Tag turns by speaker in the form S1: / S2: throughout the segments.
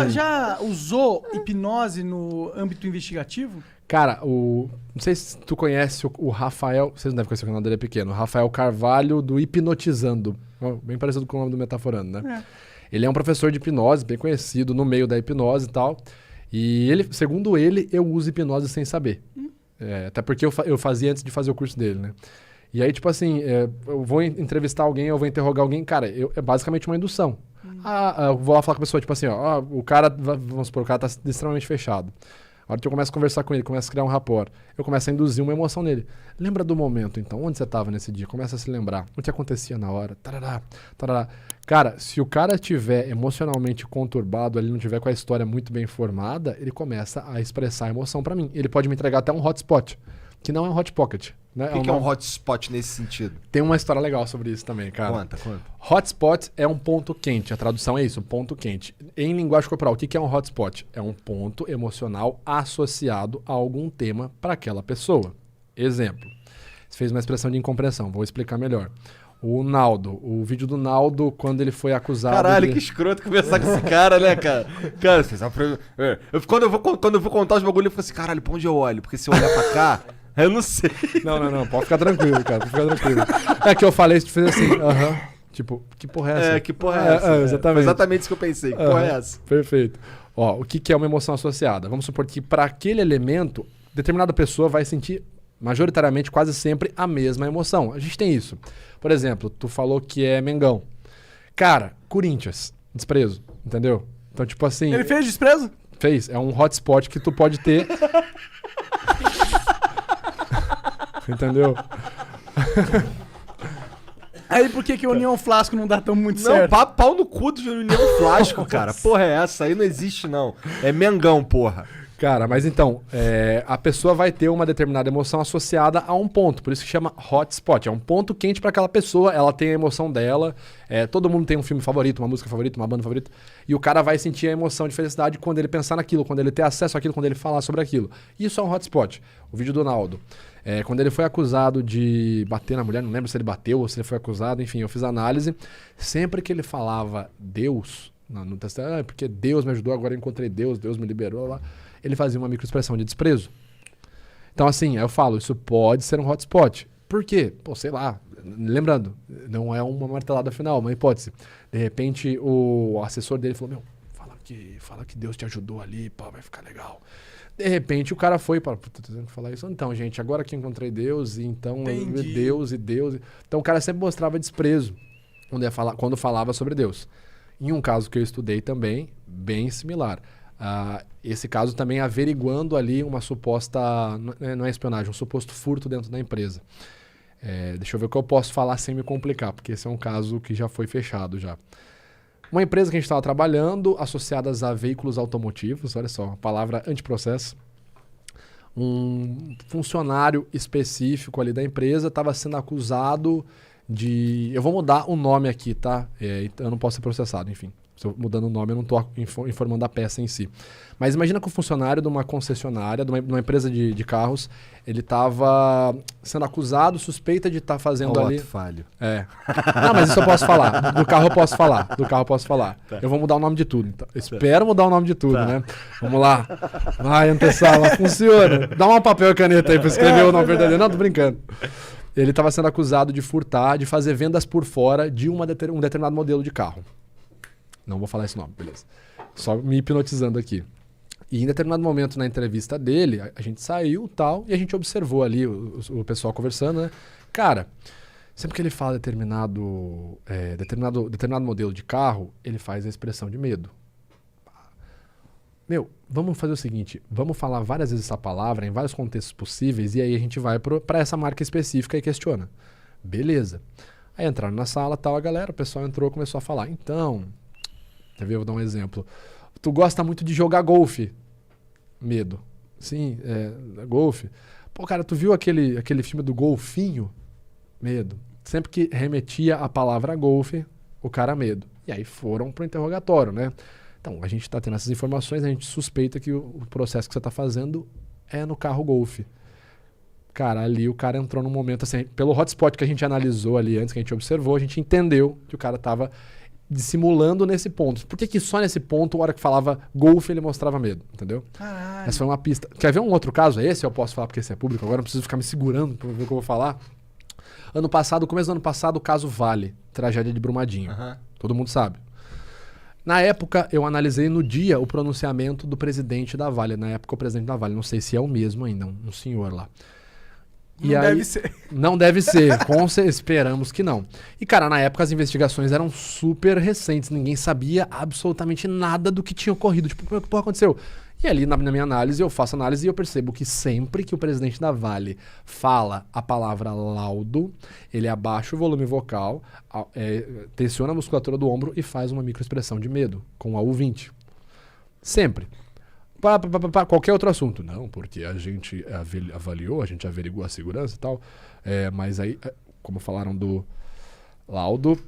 S1: já usou hipnose no âmbito investigativo?
S2: Cara, não sei se tu conhece o Rafael, vocês não devem conhecer, o canal dele é pequeno, o Rafael Carvalho do Hipnotizando, bem parecido com o nome do Metaforando, né? Ele é um professor de hipnose, bem conhecido no meio da hipnose e tal, e ele, segundo ele, eu uso hipnose sem saber. Até porque eu fazia antes de fazer o curso dele, né? E aí, tipo assim, eu vou entrevistar alguém, eu vou interrogar alguém, cara, é basicamente uma indução. Eu vou lá falar com a pessoa, tipo assim, o cara, vamos supor, o cara tá extremamente fechado. A hora que eu começo a conversar com ele, começo a criar um rapport, eu começo a induzir uma emoção nele. Lembra do momento, então, onde você estava nesse dia? Começa a se lembrar. O que acontecia na hora? Tarará, tarará. Cara, se o cara estiver emocionalmente conturbado, ele não tiver com a história muito bem formada, ele começa a expressar a emoção pra mim. Ele pode me entregar até um hotspot, que não é um hot pocket. Né?
S3: O que é um hotspot nesse sentido?
S2: Tem uma história legal sobre isso também, cara.
S3: Conta.
S2: Hotspot é um ponto quente. A tradução é isso, ponto quente. Em linguagem corporal, o que é um hotspot? É um ponto emocional associado a algum tema para aquela pessoa. Exemplo. Você fez uma expressão de incompreensão. Vou explicar melhor. O Naldo. O vídeo do Naldo, quando ele foi acusado...
S3: Caralho, que escroto conversar com esse cara, né, cara? Cara, você sabe... Quando eu vou contar os bagulhos, eu fico assim, caralho, pra onde eu olho? Porque se eu olhar pra cá... Eu não sei.
S2: Não. Pode ficar tranquilo, cara. Pode ficar tranquilo. É que eu falei, você fez assim, Tipo, que porra é essa?
S3: Que porra é essa?
S2: Exatamente.
S3: Foi exatamente isso que eu pensei. Que porra é essa?
S2: Perfeito. Ó, o que é uma emoção associada? Vamos supor que para aquele elemento, determinada pessoa vai sentir, majoritariamente, quase sempre, a mesma emoção. A gente tem isso. Por exemplo, tu falou que é Mengão. Cara, Corinthians. Desprezo. Entendeu? Então, tipo assim...
S1: Ele fez desprezo?
S2: Fez. É um hotspot que tu pode ter... Entendeu?
S1: Aí por que o União Flasco não dá tão muito certo?
S3: Não, pau no cu do União Flasco, cara. Porra é essa? Aí não existe, não. É Mengão, porra.
S2: Cara, mas então, a pessoa vai ter uma determinada emoção associada a um ponto, por isso que chama hotspot. É um ponto quente para aquela pessoa, ela tem a emoção dela, todo mundo tem um filme favorito, uma música favorita, uma banda favorita, e o cara vai sentir a emoção de felicidade quando ele pensar naquilo, quando ele ter acesso àquilo, quando ele falar sobre aquilo. Isso é um hotspot. O vídeo do Naldo. Quando ele foi acusado de bater na mulher, não lembro se ele bateu ou se ele foi acusado, enfim, eu fiz a análise. Sempre que ele falava Deus, no testemunho, porque Deus me ajudou, agora eu encontrei Deus, Deus me liberou lá. Ele fazia uma microexpressão de desprezo. Então, assim, eu falo, isso pode ser um hotspot. Por quê? Pô, sei lá. Lembrando, não é uma martelada final, uma hipótese. De repente, o assessor dele falou, fala que Deus te ajudou ali, pô, vai ficar legal. De repente, o cara foi para... Tô tendo que falar isso. Então, gente, agora que encontrei Deus, então... Deus. Então, o cara sempre mostrava desprezo quando falava sobre Deus. Em um caso que eu estudei também, bem similar. Esse caso também averiguando ali uma suposta, não é espionagem, um suposto furto dentro da empresa. Deixa eu ver o que eu posso falar sem me complicar, porque esse é um caso que já foi fechado já. Uma empresa que a gente estava trabalhando, associadas a veículos automotivos, olha só, a palavra antiprocesso. Um funcionário específico ali da empresa estava sendo acusado de... Eu vou mudar o nome aqui, tá? Eu não posso ser processado, enfim. Se eu mudando o nome, eu não estou informando a peça em si. Mas imagina que o funcionário de uma concessionária, de uma empresa de carros, ele estava sendo acusado, suspeita de estar fazendo ali...
S3: falho.
S2: Não, mas isso eu posso falar. Do carro eu posso falar. Tá. Eu vou mudar o nome de tudo. Então. Espero mudar o nome de tudo, né? Vamos lá. Vai, antessala, funciona. Dá um papel e caneta aí para escrever o nome verdadeiro. Não, tô brincando. Ele estava sendo acusado de furtar, de fazer vendas por fora de um determinado modelo de carro. Não vou falar esse nome, beleza. Só me hipnotizando aqui. E em determinado momento na entrevista dele, a gente saiu tal, e a gente observou ali o pessoal conversando, né? Cara, sempre que ele fala determinado modelo de carro, ele faz a expressão de medo. Vamos fazer o seguinte, vamos falar várias vezes essa palavra em vários contextos possíveis, e aí a gente vai para essa marca específica e questiona. Beleza. Aí entraram na sala, tal, a galera, o pessoal entrou e começou a falar. Então... Quer ver? Eu vou dar um exemplo. Tu gosta muito de jogar golfe. Medo. Sim, golfe. Pô, cara, tu viu aquele filme do golfinho? Medo. Sempre que remetia a palavra golfe, o cara medo. E aí foram pro interrogatório, né? Então, a gente tá tendo essas informações, a gente suspeita que o processo que você tá fazendo é no carro golfe. Cara, ali o cara entrou num momento assim, pelo hotspot que a gente analisou ali antes, que a gente observou, a gente entendeu que o cara tava... dissimulando nesse ponto. Por que que só nesse ponto, a hora que falava golfe, ele mostrava medo, entendeu?
S1: Caralho.
S2: Essa foi uma pista. Quer ver um outro caso? Esse eu posso falar porque esse é público, agora não preciso ficar me segurando pra ver o que eu vou falar. Ano passado, começo do ano passado, o caso Vale, tragédia de Brumadinho.
S3: Aham.
S2: Todo mundo sabe. Na época, eu analisei no dia o pronunciamento do presidente da Vale. Na época, o presidente da Vale. Não sei se é o mesmo ainda, um senhor lá.
S1: Não deve ser.
S2: Não deve ser, esperamos que não. E, cara, na época as investigações eram super recentes, ninguém sabia absolutamente nada do que tinha ocorrido. Tipo, o que porra aconteceu? E ali, na minha análise, eu faço análise e eu percebo que sempre que o presidente da Vale fala a palavra laudo, ele abaixa o volume vocal, tensiona a musculatura do ombro e faz uma microexpressão de medo, com a U20. Sempre. Qualquer outro assunto. Não, porque a gente avaliou, a gente averiguou a segurança e tal. Mas aí, como falaram do laudo,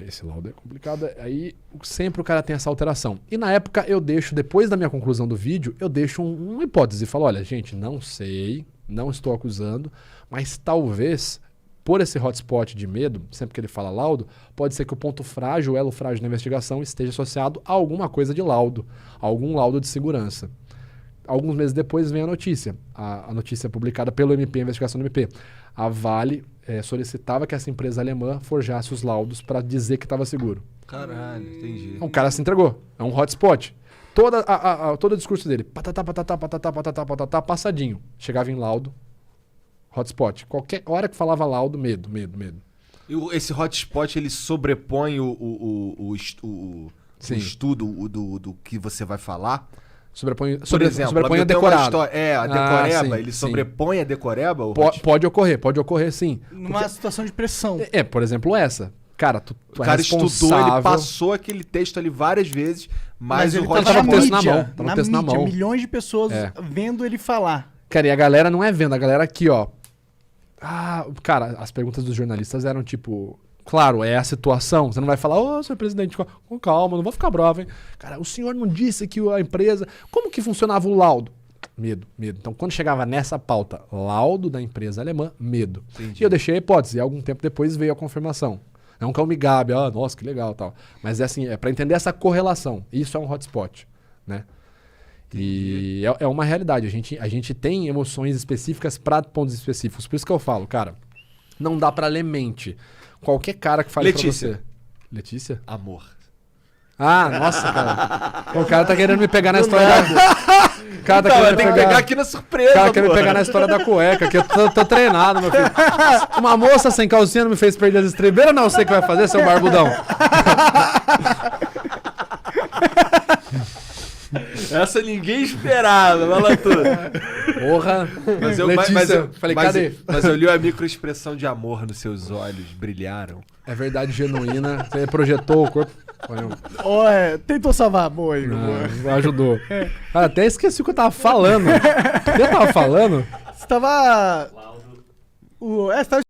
S2: esse laudo é complicado. Aí sempre o cara tem essa alteração. E na época eu deixo, depois da minha conclusão do vídeo, eu deixo uma hipótese. Falo, olha, gente, não sei, não estou acusando, mas talvez, por esse hotspot de medo, sempre que ele fala laudo, pode ser que o ponto frágil, o elo frágil da investigação esteja associado a alguma coisa de laudo, algum laudo de segurança. Alguns meses depois vem a notícia, a notícia publicada pelo MP, a investigação do MP. A Vale solicitava que essa empresa alemã forjasse os laudos para dizer que estava seguro.
S3: Caralho, entendi.
S2: Então, o cara se entregou, é um hotspot. Todo o discurso dele, patatá, passadinho. Chegava em laudo, hotspot. Qualquer hora que falava laudo, medo.
S3: E esse hotspot, ele sobrepõe o estudo do que você vai falar?
S2: Sobrepõe
S3: Sobrepõe
S2: a decorada.
S3: A decoreba,
S2: sim,
S3: ele
S2: sim.
S3: sobrepõe a decoreba?
S2: Pode ocorrer sim.
S1: Numa situação de pressão.
S2: Por exemplo, essa. Cara, tu
S3: O
S2: é
S3: cara
S2: responsável.
S3: estudou, ele passou aquele texto ali várias vezes, mas o
S1: ele
S2: hotspot-
S1: tava
S2: tava
S1: na
S2: com o texto na
S1: mídia,
S2: mão, tava com o texto na mão.
S1: milhões de pessoas vendo ele falar.
S2: Cara, e a galera não é vendo, a galera aqui, ó. Cara, as perguntas dos jornalistas eram tipo... Claro, é a situação. Você não vai falar, senhor presidente, com calma, não vou ficar bravo, hein? Cara, o senhor não disse que a empresa... Como que funcionava o laudo? Medo. Então, quando chegava nessa pauta, laudo da empresa alemã, medo.
S3: Entendi.
S2: E eu deixei a hipótese, e algum tempo depois veio a confirmação. Não que eu me gabe, nossa, que legal tal. Mas é pra entender essa correlação. Isso é um hotspot, né? E é uma realidade. A gente tem emoções específicas para pontos específicos. Por isso que eu falo, cara, não dá pra ler mente. Qualquer cara que fale
S3: Letícia.
S2: pra você... Letícia?
S3: Amor.
S2: Nossa, cara. O cara tá querendo me pegar na história da... O cara tá querendo
S3: Tem que pegar aqui na surpresa,
S2: O cara quer me
S3: pô.
S2: pegar na história da cueca, que eu tô treinado, meu filho. Uma moça sem calcinha não me fez perder as estribeiras, não sei o que vai fazer, seu barbudão.
S3: Essa ninguém esperava, vai lá tudo.
S2: Porra.
S3: Mas
S2: falei, cadê?
S3: Mas eu li a microexpressão de amor nos seus olhos, brilharam.
S2: É verdade genuína. Você projetou o corpo.
S1: Tentou salvar, boa.
S2: Ajudou. Cara, até esqueci o que eu tava falando. O que eu tava falando?
S1: Você tava... Você tava